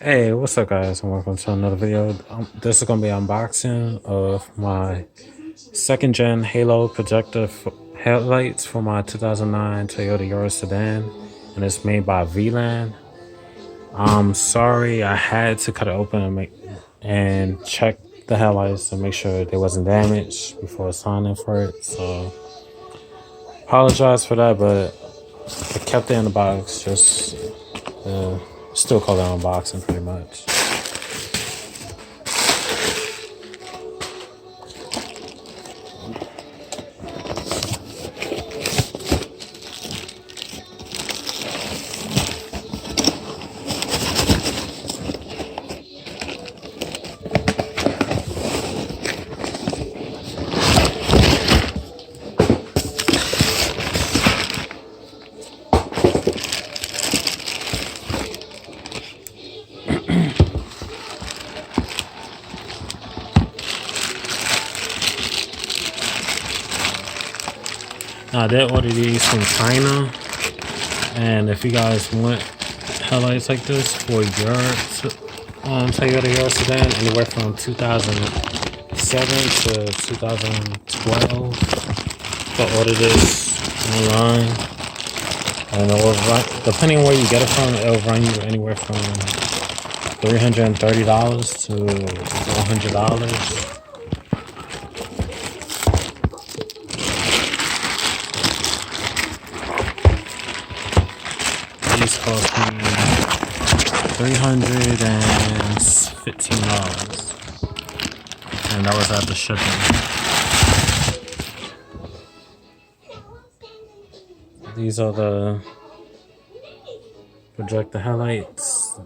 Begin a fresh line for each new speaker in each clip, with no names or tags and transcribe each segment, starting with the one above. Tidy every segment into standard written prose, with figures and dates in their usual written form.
Hey, what's up, guys, and welcome to another video. This is going to be an unboxing of my second gen Halo projector headlights for my 2009 Toyota Yaris Sedan, and it's made by Vland. I'm sorry, I had to cut it open and check the headlights to make sure they wasn't damaged before signing for it. So, apologize for that, but I kept it in the box. Just still call it unboxing, pretty much. Now, I did order these from China, and if you guys want headlights like this for your Toyota Yaris Sedan, anywhere from 2007 to 2012, you can order this online, and it will run, depending on where you get it from, it will run you anywhere from $330 to $400. These cost me $315, and that was after shipping. These are the projector headlights.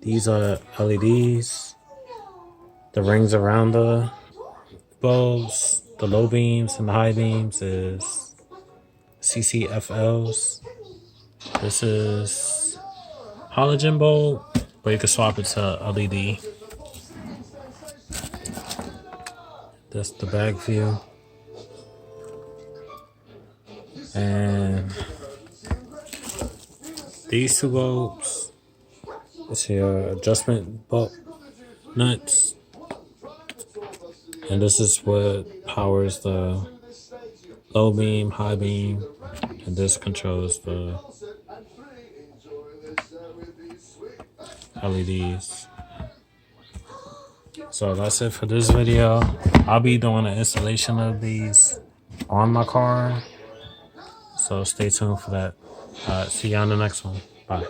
These are LEDs. The rings around the bulbs, the low beams and the high beams, is CCFLs. This is halogen bulb, but you can swap it to LED. That's the back view. And these two bulbs, it's your adjustment bulb nuts. And this is what powers the low beam, high beam, and this controls the LEDs. So that's it for this video. I'll be doing an installation of these on my car, so stay tuned for that. See you on the next one. Bye.